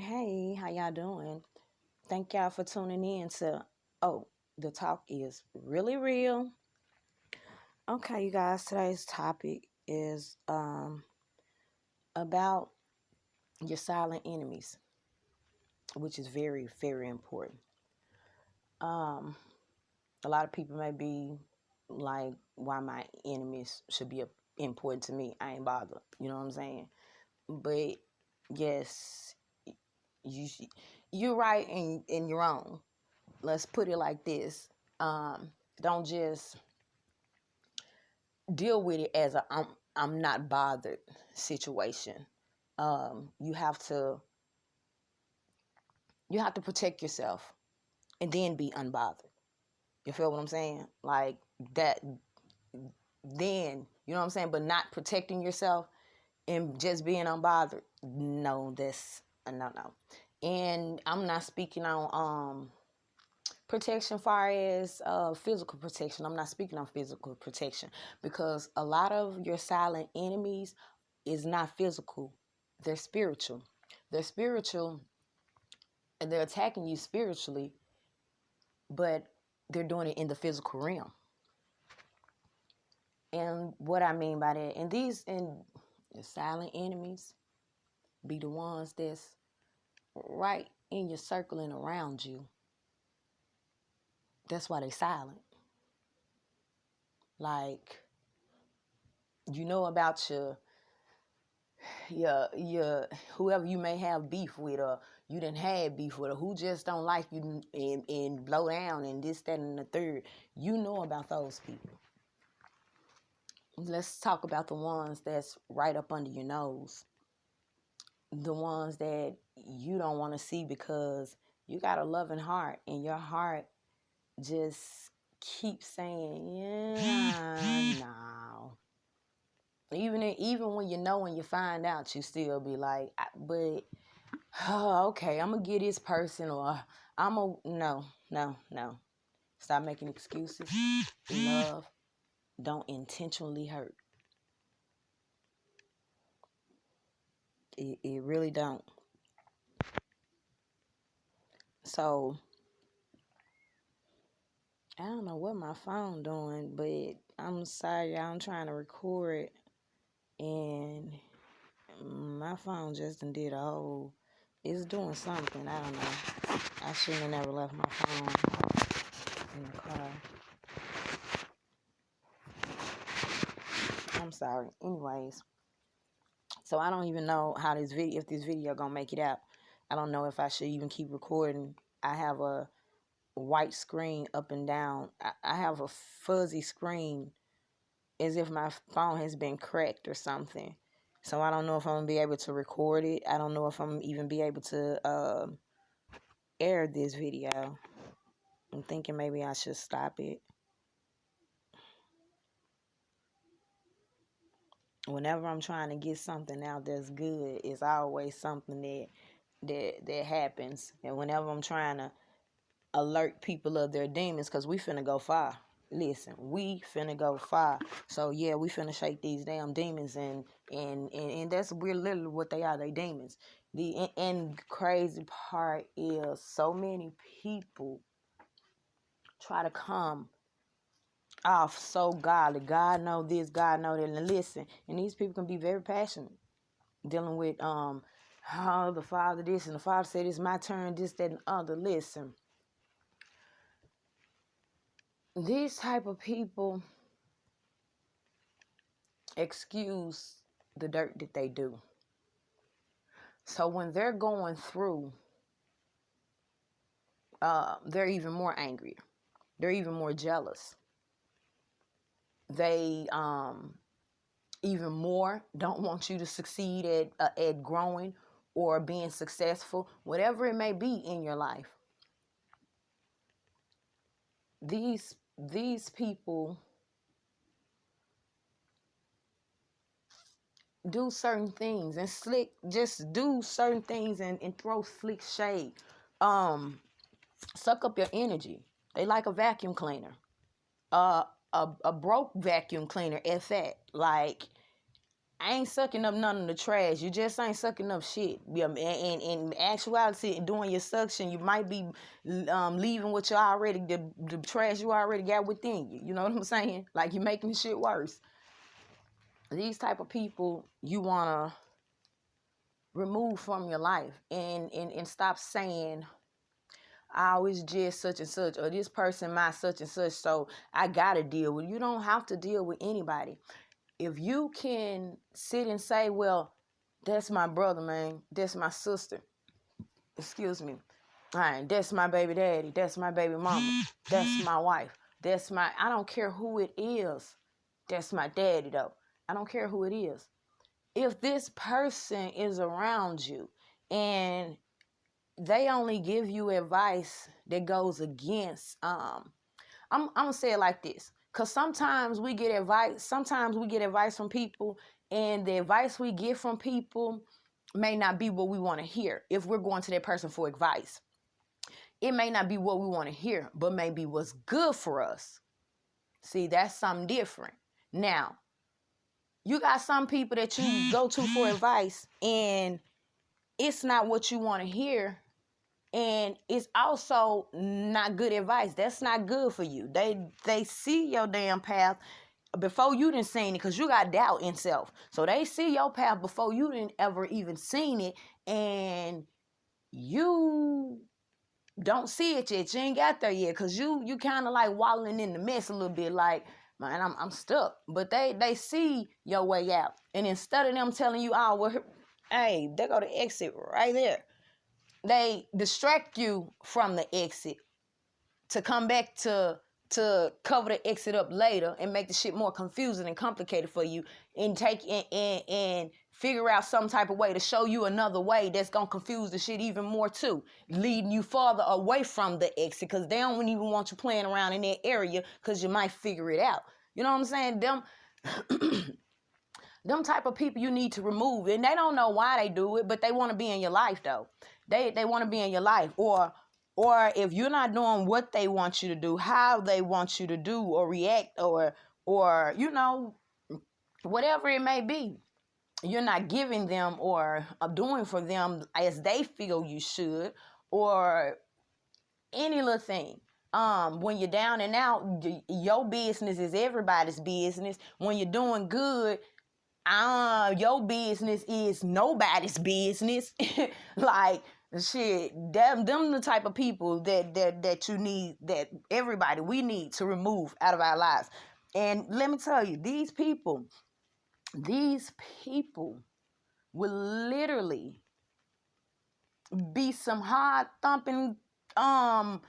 Hey, how y'all doing? Thank y'all for tuning in to the talk is really real. Okay, you guys, today's topic is about your silent enemies, which is very, very important. Um, a lot of people may be like, why my enemies should be important to me. I ain't bothered. You know what I'm saying? But yes, you you're right in your own. Let's put it like this. Don't just deal with it as I'm not bothered situation. You have to protect yourself and then be unbothered. You feel what I'm saying? Like that. Then you know what I'm saying, but not protecting yourself and just being unbothered. No, that's a no. And I'm not speaking on protection far as physical protection. I'm not speaking on physical protection because a lot of your silent enemies is not physical. They're spiritual. They're spiritual and they're attacking you spiritually, but they're doing it in the physical realm. And what I mean by that, and the silent enemies be the ones that's right in your circle and around you. That's why they silent. Like, you know about your whoever you may have beef with, or you done had beef with, or who just don't like you and blow down and this, that, and the third. You know about those people. Let's talk about the ones that's right up under your nose. The ones that you don't want to see because you got a loving heart and your heart just keeps saying, yeah, no. Even when you know and you find out, you still be like, but okay, I'm gonna get this person, or no. Stop making excuses. Love don't intentionally hurt. It really don't. So I don't know what my phone doing, but I'm sorry, I'm trying to record and my phone just done did a whole. It's doing something. I don't know. I shouldn't have never left my phone in the car. I'm sorry. Anyways, so I don't even know how if this video gonna make it out. I don't know if I should even keep recording. I have a white screen up and down. I have a fuzzy screen as if my phone has been cracked or something. So I don't know if I'm gonna be able to record it. I don't know if I'm even be able to air this video. I'm thinking maybe I should stop it. Whenever I'm trying to get something out that's good, it's always something that happens. And whenever I'm trying to alert people of their demons, because we finna go far. Listen, we finna go far. So yeah, we finna shake these damn demons, and that's we're literally what they are. They demons. The crazy part is so many people try to come off so godly. God know this, God know that. And listen, and these people can be very passionate, dealing with how the Father this and the Father said it's my turn, this, that, and other. Listen, these type of people excuse the dirt that they do. So when they're going through, they're even more angry. They're even more jealous. They even more don't want you to succeed at growing or being successful, whatever it may be in your life. These people do certain things and just do certain things and throw slick shade. Suck up your energy. They like a vacuum cleaner. A broke vacuum cleaner at that. Like, I ain't sucking up none of the trash. You just ain't sucking up shit. Yeah, and in actuality, doing your suction, you might be leaving what you already, the trash you already got within you. You know what I'm saying? Like, you're making the shit worse. These type of people you want to remove from your life and stop saying, I was just such and such, or this person my such and such, so I got to deal with. You don't have to deal with anybody. If you can sit and say, well, that's my brother, man. That's my sister. Excuse me. All right, that's my baby daddy. That's my baby mama. That's my wife. I don't care who it is. That's my daddy, though. I don't care who it is. If this person is around you and they only give you advice that goes against, I'm gonna say it like this, because sometimes we get advice from people, and the advice we get from people may not be what we want to hear. If we're going to that person for advice, it may not be what we want to hear, but maybe what's good for us. See, that's something different. Now, you got some people that you go to for advice, and it's not what you want to hear, and it's also not good advice. That's not good for you. They see your damn path before you didn't seen it, because you got doubt in self. So they see your path before you didn't ever even seen it, and you don't see it yet. You ain't got there yet, because you kind of like wallowing in the mess a little bit, like, man, I'm stuck. But they see your way out, and instead of them telling you, oh, well, hey, there go the exit right there, they distract you from the exit to come back to cover the exit up later and make the shit more confusing and complicated for you, and and figure out some type of way to show you another way that's gonna confuse the shit even more too, leading you farther away from the exit, because they don't even want you playing around in that area, because you might figure it out. You know what I'm saying? Them type of people you need to remove, and they don't know why they do it, but they want to be in your life though. They want to be in your life, or if you're not doing what they want you to do, how they want you to do or react, or whatever it may be, you're not giving them or doing for them as they feel you should, or any little thing. When you're down and out, your business is everybody's business. When you're doing good, your business is nobody's business. Like, shit, them the type of people that you need, that we need to remove out of our lives. And let me tell you, these people will literally be some hard thumping, hallelujah.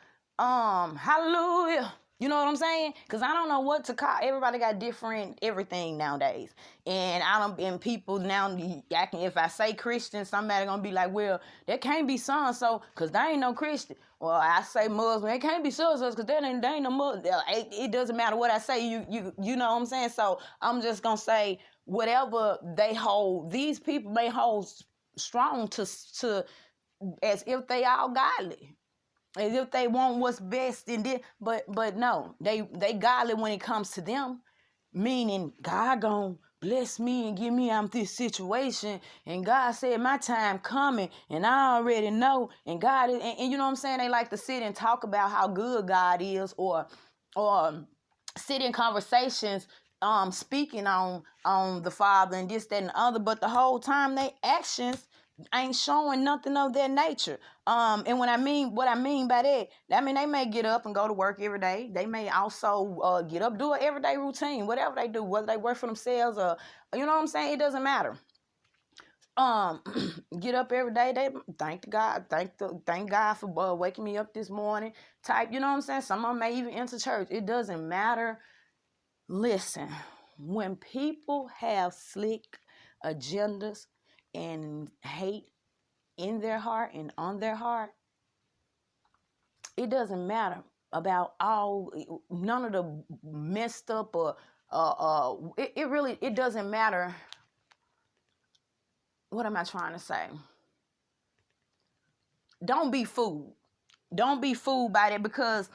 You know what I'm saying? Because I don't know what to call. Everybody got different everything nowadays. And people now, if I say Christian, somebody gonna be like, well, that can't be so-and-so, because they ain't no Christian. Well, I say Muslim, it can't be so-and-so, because they ain't no Muslim. It doesn't matter what I say, you know what I'm saying? So I'm just gonna say, whatever they hold, these people may hold strong to as if they all godly, as if they want what's best in this, but no, they godly when it comes to them, meaning God gonna bless me and give me out this situation, and God said my time coming, and I already know, and God is, and you know what I'm saying? They like to sit and talk about how good God is, or sit in conversations speaking on the Father and this, that, and the other, but the whole time they actions ain't showing nothing of their nature. And what I mean by that, I mean, they may get up and go to work every day. They may also get up, do an everyday routine, whatever they do, whether they work for themselves or, you know what I'm saying? It doesn't matter. Get up every day. They thank God for waking me up this morning. Type, you know what I'm saying? Some of them may even enter church. It doesn't matter. Listen, when people have slick agendas and hate in their heart and on their heart, it doesn't matter about none of the messed up or it doesn't matter. What am I trying to say? Don't be fooled by that, because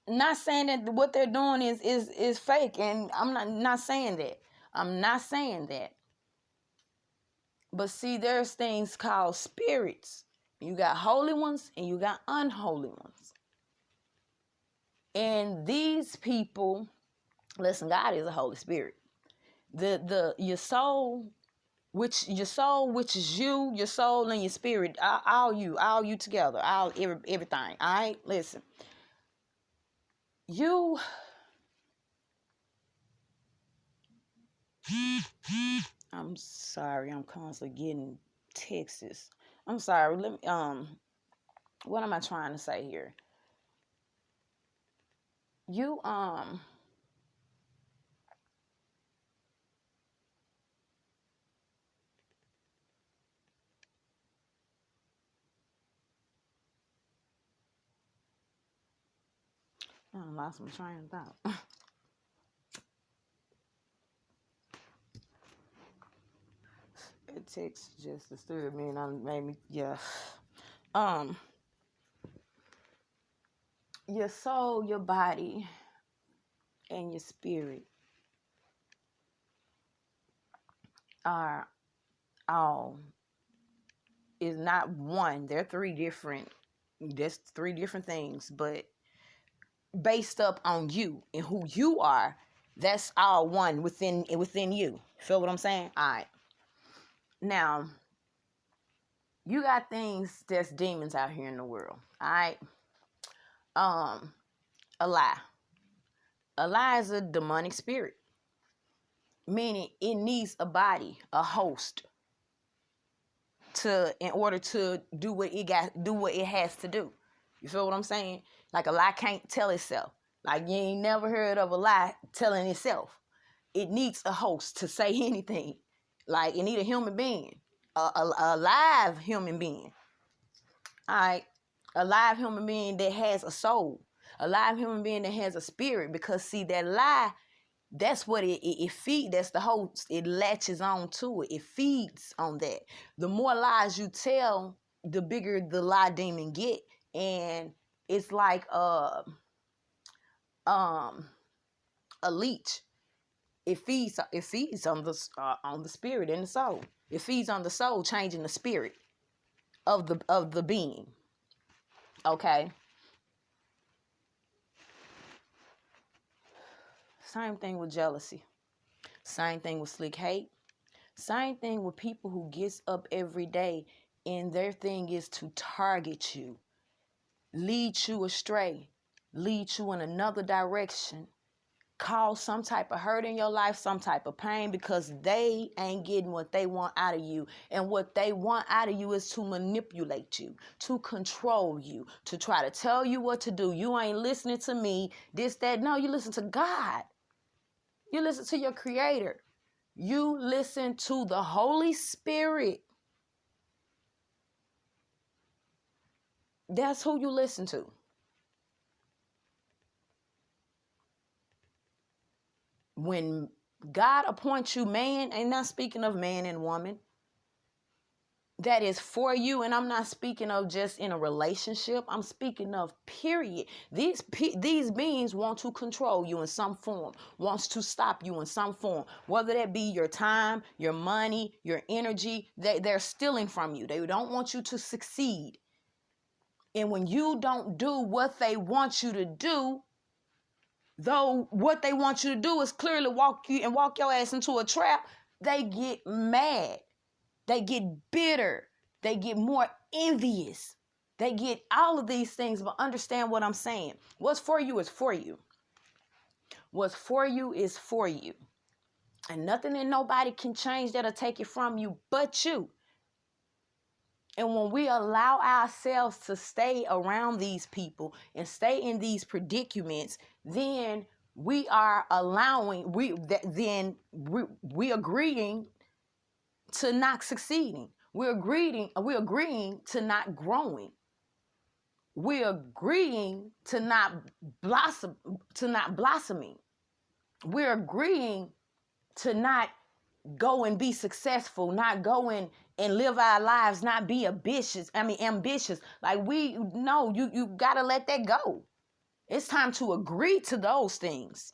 not saying that what they're doing is fake, and I'm not saying that. I'm not saying that. But see, there's things called spirits. You got holy ones and you got unholy ones. And these people, listen, God is a Holy Spirit. Your soul, which is you, your soul and your spirit, all you together, everything. All right, listen. I'm sorry, I'm constantly getting texts. I'm sorry. Let me what am I trying to say here? You I lost my train of thought. It takes just disturbed me and made me, yeah. Your soul, your body, and your spirit are all is not one. They're there's three different things, but based up on you and who you are, that's all one within you. Feel what I'm saying? All right. Now, you got things that's demons out here in the world. All right. A lie. A lie is a demonic spirit, meaning it needs a body, a host, in order to do what it has to do. You feel what I'm saying? Like a lie can't tell itself. Like you ain't never heard of a lie telling itself. It needs a host to say anything. Like it need a human being, a live human being. All right, a live human being that has a soul, a live human being that has a spirit. Because see, that lie, that's what it feeds. That's the host. It latches on to it. It feeds on that. The more lies you tell, the bigger the lie demon get, and it's like a leech. It feeds on the spirit and the soul. It feeds on the soul, changing the spirit of the being. Okay. Same thing with jealousy. Same thing with slick hate. Same thing with people who gets up every day and their thing is to target you, lead you astray, lead you in another direction, cause some type of hurt in your life, some type of pain, because they ain't getting what they want out of you. And what they want out of you is to manipulate you, to control you, to try to tell you what to do. You ain't listening to me, this, that. No, you listen to God. You listen to your Creator. You listen to the Holy Spirit. That's who you listen to. When God appoints you man, and not speaking of man and woman, that is for you, and I'm not speaking of just in a relationship. I'm speaking of period. These beings want to control you in some form, wants to stop you in some form, whether that be your time, your money, your energy. They're stealing from you. They don't want you to succeed. And when you don't do what they want you to do, though what they want you to do is clearly walk your ass into a trap, they get mad. They get bitter. They get more envious. They get all of these things, but understand what I'm saying. What's for you is for you. What's for you is for you. And nothing and nobody can change that or take it from you but you. And when we allow ourselves to stay around these people and stay in these predicaments, then we are we agreeing to not succeeding. We're agreeing to not growing. We're agreeing to not blossoming. We're agreeing to not go and be successful, not go and live our lives, not be ambitious. Like you gotta let that go. It's time to agree to those things.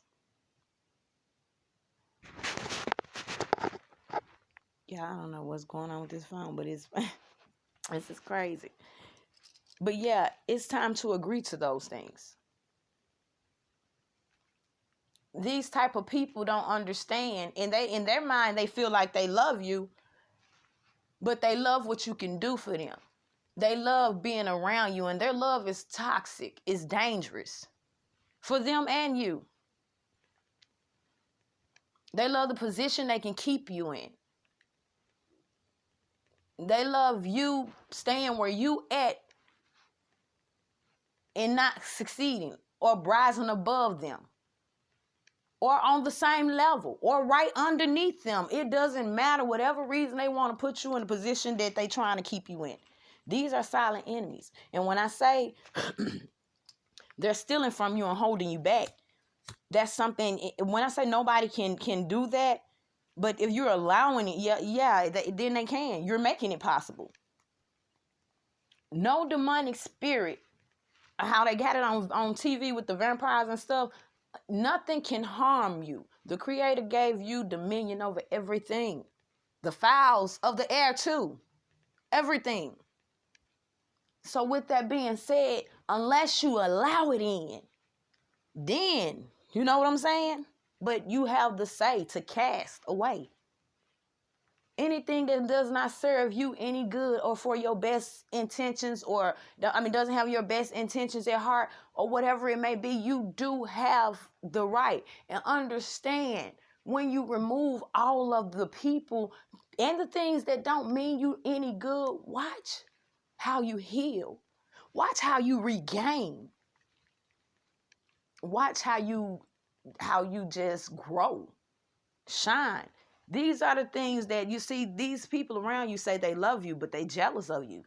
Yeah, I don't know what's going on with this phone, but it's this is crazy. But yeah, it's time to agree to those things. These type of people don't understand, and they in their mind they feel like they love you, but they love what you can do for them. They love being around you, and their love is toxic, it's dangerous for them and you. They love the position they can keep you in. They love you staying where you at and not succeeding or rising above them or on the same level or right underneath them. It doesn't matter, whatever reason they want to put you in the position that they trying to keep you in. These are silent enemies. And when I say they're stealing from you and holding you back, that's something. When I say nobody can do that, but if you're allowing it, then they can. You're making it possible. No demonic spirit, how they got it on TV with the vampires and stuff, nothing can harm you. The Creator gave you dominion over everything. The fowls of the air too. Everything. So with that being said, unless you allow it in, then, you know what I'm saying? But you have the say to cast away anything that does not serve you any good or for your best intentions, or doesn't have your best intentions at heart, or whatever it may be. You do have the right. And understand, when you remove all of the people and the things that don't mean you any good, watch how you heal. Watch how you regain. Watch how you just grow, shine. These are the things that you see. These people around you say they love you, but they jealous of you.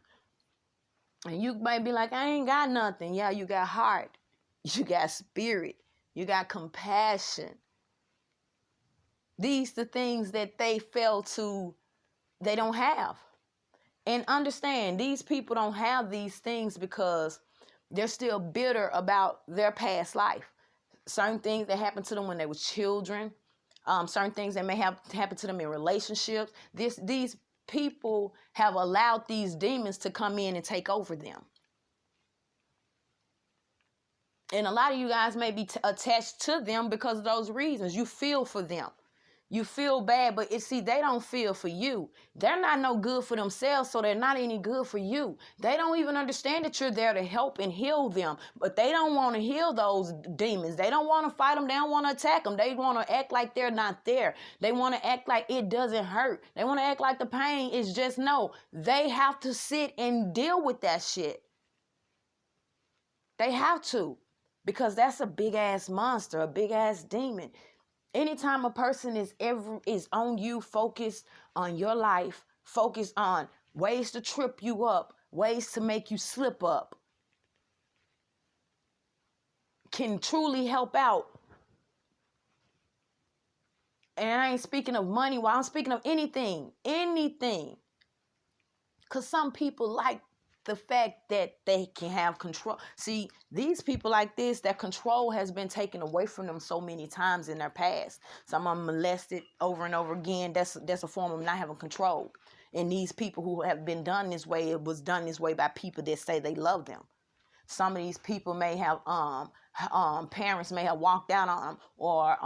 And you might be like, I ain't got nothing. Yeah, you got heart. You got spirit. You got compassion. These the things that they don't have. And understand, these people don't have these things because they're still bitter about their past life. Certain things that happened to them when they were children. Certain things that may have happened to them in relationships. These people have allowed these demons to come in and take over them. And a lot of you guys may be attached to them because of those reasons. You feel for them. You feel bad, but they don't feel for you. They're not no good for themselves, so they're not any good for you. They don't even understand that you're there to help and heal them, but they don't want to heal those demons. They don't want to fight them. They don't want to attack them. They want to act like they're not there. They want to act like it doesn't hurt. They want to act like the pain is just no. They have to sit and deal with that shit. They have to, because that's a big ass monster, a big ass demon. Anytime a person is on you, focused on your life, focused on ways to trip you up, ways to make you slip up, can truly help out. And I ain't speaking of money, while I'm speaking of anything. Because some people like the fact that they can have control. See, these people like this, that control has been taken away from them so many times in their past. Some of them molested over and over again. That's a form of not having control. And these people who have been done this way, it was done this way by people that say they love them. Some of these people may have parents may have walked out on them, or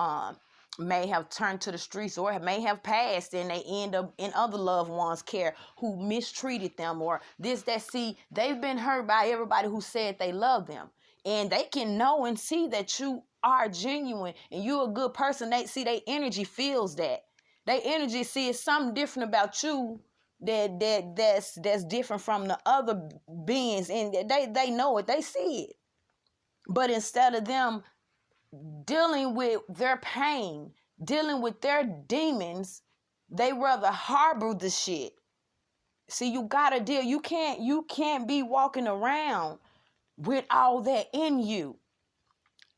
may have turned to the streets, or may have passed and they end up in other loved ones' care who mistreated them, or this, that. See, they've been hurt by everybody who said they love them. And they can know and see that you are genuine and you're a good person. They see, their energy feels that. Their energy sees something different about you that's different from the other beings, and they know it, they see it. But instead of them dealing with their pain, dealing with their demons, they rather harbor the shit. See, you gotta deal. You can't be walking around with all that in you.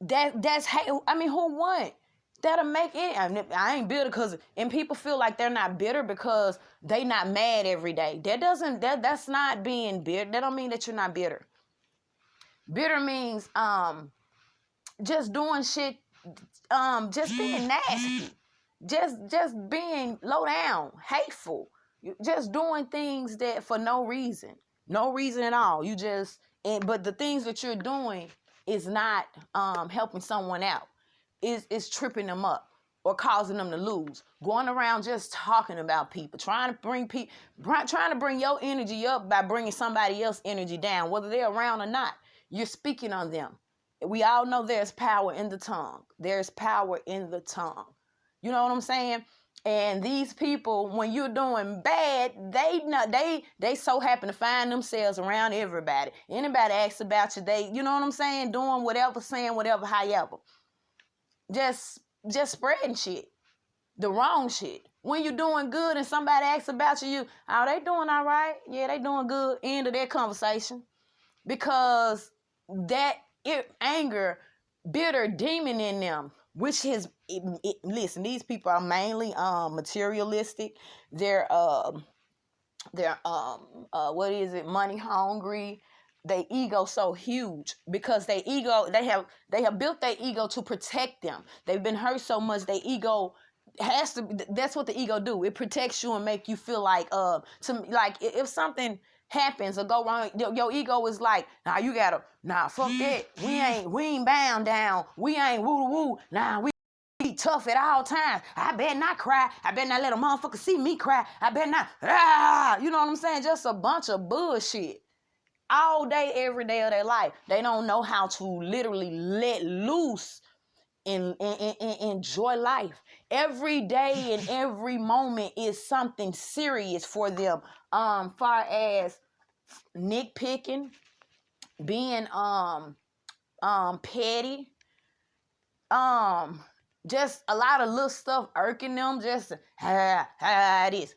That's who want? That'll make it. I ain't bitter and people feel like they're not bitter because they not mad every day. That's not being bitter. That don't mean that you're not bitter. Bitter means just doing shit, just being nasty. just being low down, hateful, just doing things that for no reason at all. But the things that you're doing is not helping someone out. Is tripping them up or causing them to lose. Going around just talking about people, trying to bring your energy up by bringing somebody else's energy down, whether they're around or not. You're speaking on them. We all know there's power in the tongue. There's power in the tongue. You know what I'm saying? And these people, when you're doing bad, they so happen to find themselves around everybody. Anybody asks about you, you know what I'm saying? Doing whatever, saying whatever, however. Just spreading shit, the wrong shit. When you're doing good and somebody asks about you, oh, they doing all right? Yeah, they doing good. End of that conversation. Because that anger, bitter demon in them, which is, listen, these people are mainly materialistic. They're money hungry. Their ego so huge because they have built their ego to protect them. They've been hurt so much, their ego has to. That's what the ego do. It protects you and make you feel like if something happens or go wrong, your ego is like, fuck that. We ain't bound down. We ain't woo. We be tough at all times. I better not cry. I better not let a motherfucker see me cry. I better not. You know what I'm saying? Just a bunch of bullshit. All day, every day of their life. They don't know how to literally let loose and enjoy life. Every day and every moment is something serious for them. Far as nitpicking, being petty, just a lot of little stuff irking them. Just this.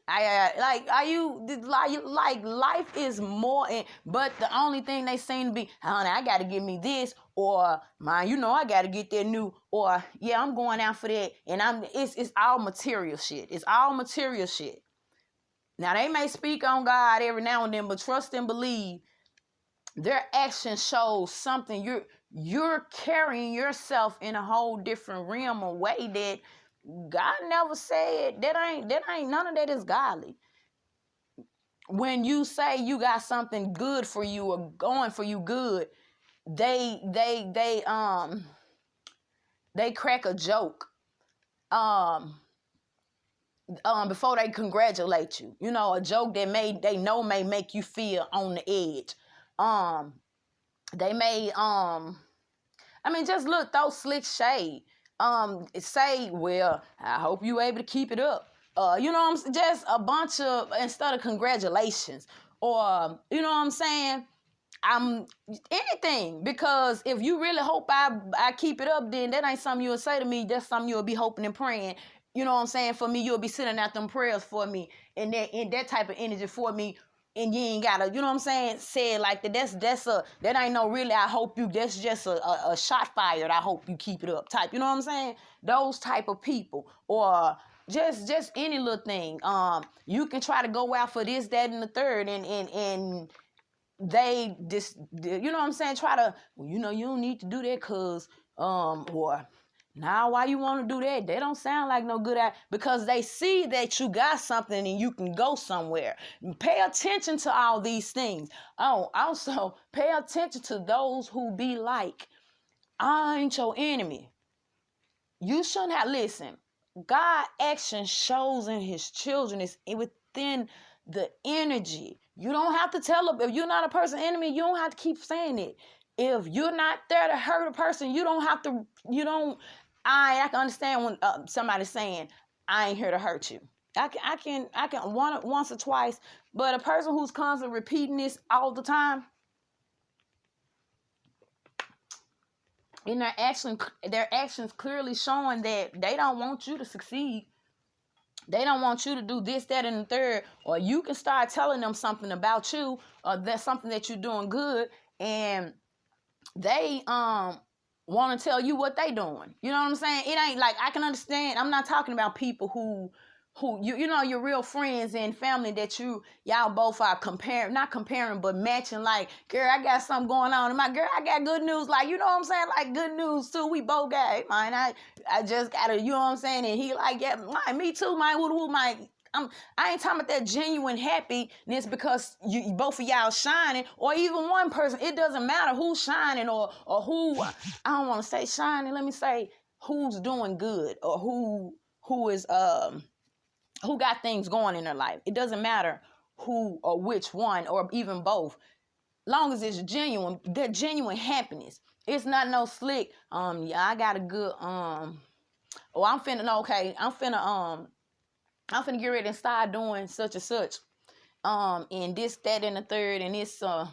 Life is more. But the only thing they seem to be, honey, I got to give me this, or man, I got to get that new, or yeah, I'm going out for that, and it's all material shit. It's all material shit. Now they may speak on God every now and then, but trust and believe, their action shows something. You're carrying yourself in a whole different realm or way that God never said. That ain't none of that is godly. When you say you got something good for you or going for you good, they crack a joke before they congratulate you. A joke that may make you feel on the edge. They may just look, throw slick shade. Say, well, I hope you able to keep it up. Just a bunch of, instead of congratulations, or you know what I'm saying, anything. Because if you really hope I keep it up, then that ain't something you'll say to me. That's something you'll be hoping and praying. You know what I'm saying? For me, you'll be sending out them prayers for me and that type of energy for me. And you ain't gotta, you know what I'm saying, say it like that. That ain't no really, I hope you, that's just a shot fired, I hope you keep it up type. You know what I'm saying? Those type of people. Or just any little thing. You can try to go out for this, that, and the third, and they just, you know what I'm saying, try to, you don't need to do that because, or, now, why you want to do that? They don't sound like no good at, because they see that you got something and you can go somewhere. Pay attention to all these things. Oh, also pay attention to those who be like, I ain't your enemy. You shouldn't have, listen, God action shows in his children. It's within the energy. You don't have to tell them, if you're not a person enemy, you don't have to keep saying it. If you're not there to hurt a person, you don't have to, I can understand when somebody's saying, I ain't here to hurt you. I can once or twice, but a person who's constantly repeating this all the time, in their actions clearly showing that they don't want you to succeed. They don't want you to do this, that, and the third. Or you can start telling them something about you, or that's something that you're doing good, and they want to tell you what they doing. You know what I'm saying? It ain't like, I can understand. I'm not talking about people who who you know your real friends and family that y'all both are not comparing but matching, like, girl, I got something going on, and my girl, I got good news, like, you know what I'm saying, like, good news too, we both got, hey, man, I just gotta, you know what I'm saying, and he like, yeah, man, me too, man, woo, man. I ain't talking about that genuine happiness because you both of y'all shining, or even one person. It doesn't matter who's shining or who, I don't want to say shining, let me say who's doing good, or who is who got things going in their life. It doesn't matter who or which one or even both. Long as it's genuine, that genuine happiness. It's not no slick. Yeah, I got a good I'm finna get ready and start doing such and such. And this, that, and the third, and this the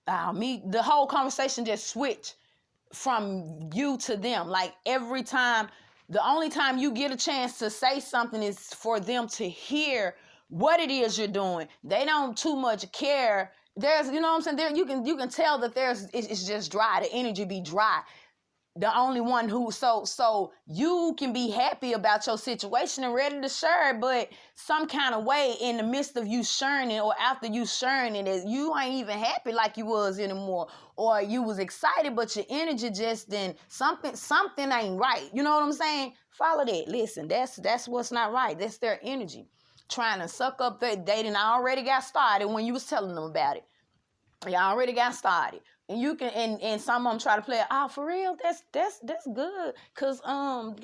whole conversation just switched from you to them. Like, every time, the only time you get a chance to say something is for them to hear what it is you're doing. They don't too much care. There's, you know what I'm saying? There, you can tell that it's just dry. The energy be dry. The only one who, so you can be happy about your situation and ready to share it, but some kind of way in the midst of you sharing it, or after you sharing it, you ain't even happy like you was anymore, or you was excited, but your energy just then, something ain't right. You know what I'm saying? Follow that. Listen, that's what's not right. That's their energy trying to suck up that dating. I already got started when you was telling them about it. You already got started. And you can, and some of them try to play, for real, that's good. Cause girl,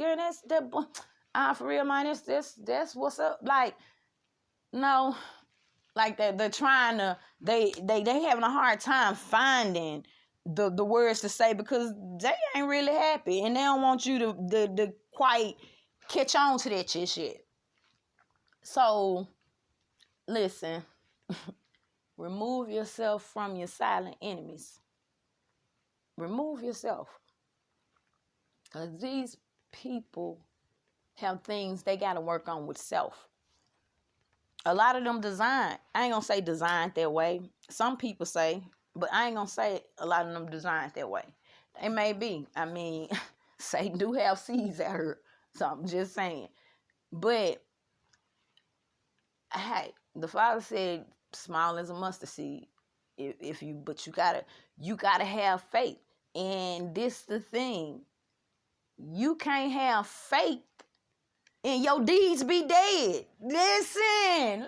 for real, man, that's what's up. Like, no, like they're trying to, they having a hard time finding the words to say, because they ain't really happy, and they don't want you to quite catch on to that shit. So listen, remove yourself from your silent enemies. Remove yourself. Because these people have things they got to work on with self. A lot of them I ain't going to say designed that way. Some people say, but I ain't going to say a lot of them designed that way. They may be. I mean, Satan do have seeds at her. So I'm just saying. But, hey, the Father said, small as a mustard seed. But you gotta have faith. And this the thing. You can't have faith and your deeds be dead. Listen,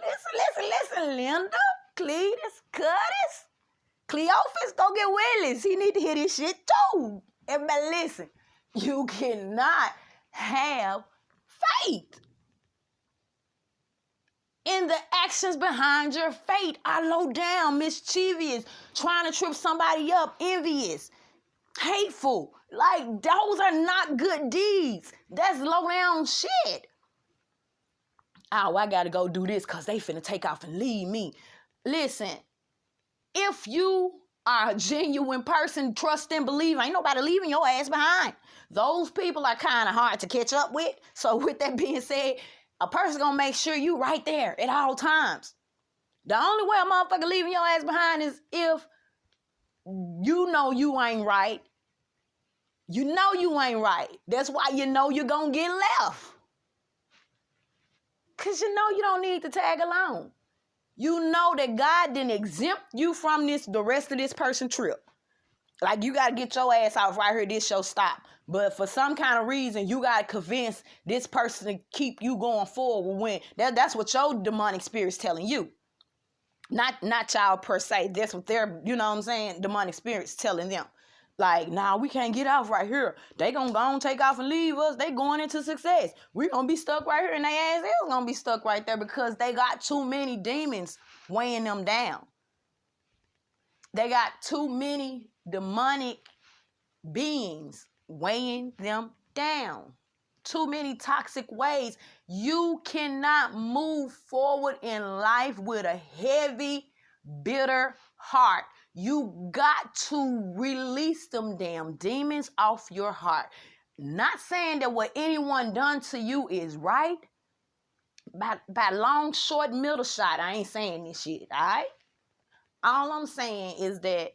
Linda, Cletus, Curtis, Cleophas, go get Willis. He need to hear this shit too. Everybody listen. You cannot have faith. And the actions behind your faith are low down, mischievous, trying to trip somebody up, envious, hateful. Like, those are not good deeds. That's low down shit. Oh, I gotta go do this because they finna take off and leave me. Listen, if you are a genuine person, trust and believe, ain't nobody leaving your ass behind. Those people are kind of hard to catch up with. So with that being said, a person gonna make sure you right there at all times. The only way a motherfucker leaving your ass behind is if you know you ain't right. You know you ain't right. That's why you know you're gonna get left. Cause you know you don't need to tag along. You know that God didn't exempt you from the rest of this person trip. Like, you gotta get your ass out right here, this show stop. But for some kind of reason, you gotta convince this person to keep you going forward when that's what your demonic spirit's telling you. Not y'all per se. That's what their, you know what I'm saying, demonic spirit's telling them. Like, nah, we can't get off right here. They gonna go and take off and leave us. They going into success. We gonna be stuck right here, and they ass is gonna be stuck right there because they got too many demons weighing them down. They got too many demonic beings weighing them down. Too many toxic ways. You cannot move forward in life with a heavy, bitter heart. You got to release them damn demons off your heart. Not saying that what anyone done to you is right. By long, short, middle shot, I ain't saying this shit, all right? All I'm saying is that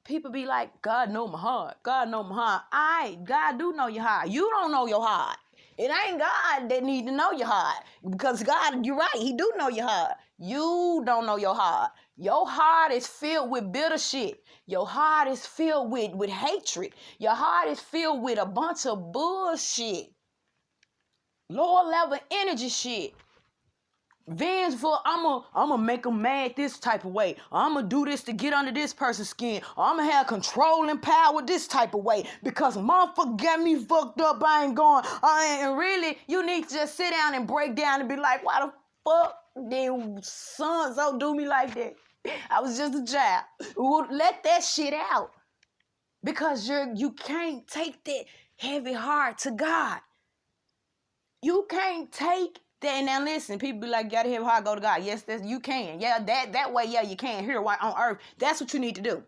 people be like, God know my heart. God know my heart. All right, God do know your heart. You don't know your heart. It ain't God that need to know your heart. Because God, you're right, he do know your heart. You don't know your heart. Your heart is filled with bitter shit. Your heart is filled with hatred. Your heart is filled with a bunch of bullshit. Lower level energy shit. Vengeful, I'ma make them mad this type of way. I'ma do this to get under this person's skin. I'ma have control and power this type of way. Because motherfucker got me fucked up, I ain't going. And really, you need to just sit down and break down and be like, why the fuck did so do me like that? I was just a child. Let that shit out. Because you can't take that heavy heart to God. You can't take that. Now listen, people be like, gotta hear how I go to God. Yes, you can. Yeah, that way, yeah, you can. Here on earth. That's what you need to do.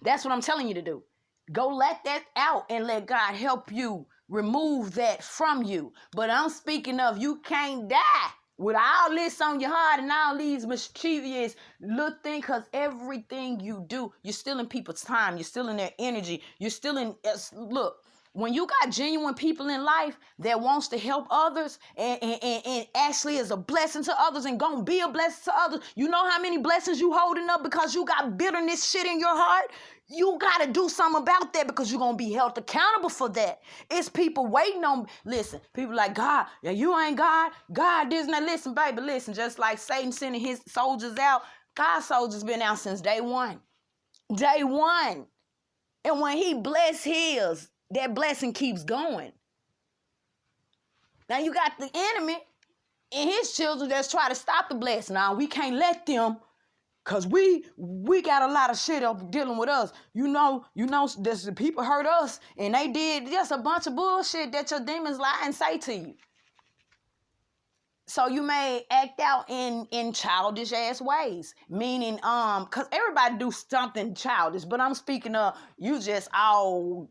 That's what I'm telling you to do. Go let that out and let God help you remove that from you. But I'm speaking of you can't die with all this on your heart and all these mischievous little things, because everything you do, you're stealing people's time. You're stealing their energy. You're stealing, look, when you got genuine people in life that wants to help others and actually is a blessing to others and gonna be a blessing to others, you know how many blessings you holding up because you got bitterness shit in your heart? You got to do something about that because you're going to be held accountable for that. It's people waiting on, listen, people like, God, yeah, you ain't God. God this and that. Listen, baby, listen, just like Satan sending his soldiers out, God's soldiers been out since day one. Day one. And when he bless his, that blessing keeps going. Now you got the enemy and his children that's trying to stop the blessing. Now we can't let them, because we got a lot of shit up dealing with us. You know, there's the people hurt us and they did just a bunch of bullshit that your demons lie and say to you. So you may act out in childish ass ways, meaning because everybody do something childish, but I'm speaking of you just all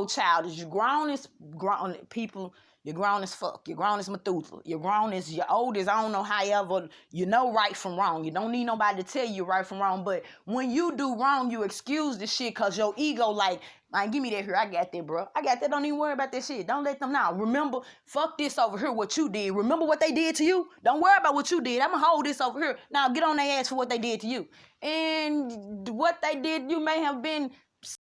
childish. You grown people. You're grown as fuck. You're grown as Methuselah. You're old as I don't know however. You know right from wrong. You don't need nobody to tell you right from wrong. But when you do wrong, you excuse the shit because your ego like, man, give me that here. I got that, bro. I got that. Don't even worry about that shit. Don't let them know. Remember, fuck this over here, what you did. Remember what they did to you? Don't worry about what you did. I'm going to hold this over here. Now get on their ass for what they did to you. And what they did, you may have been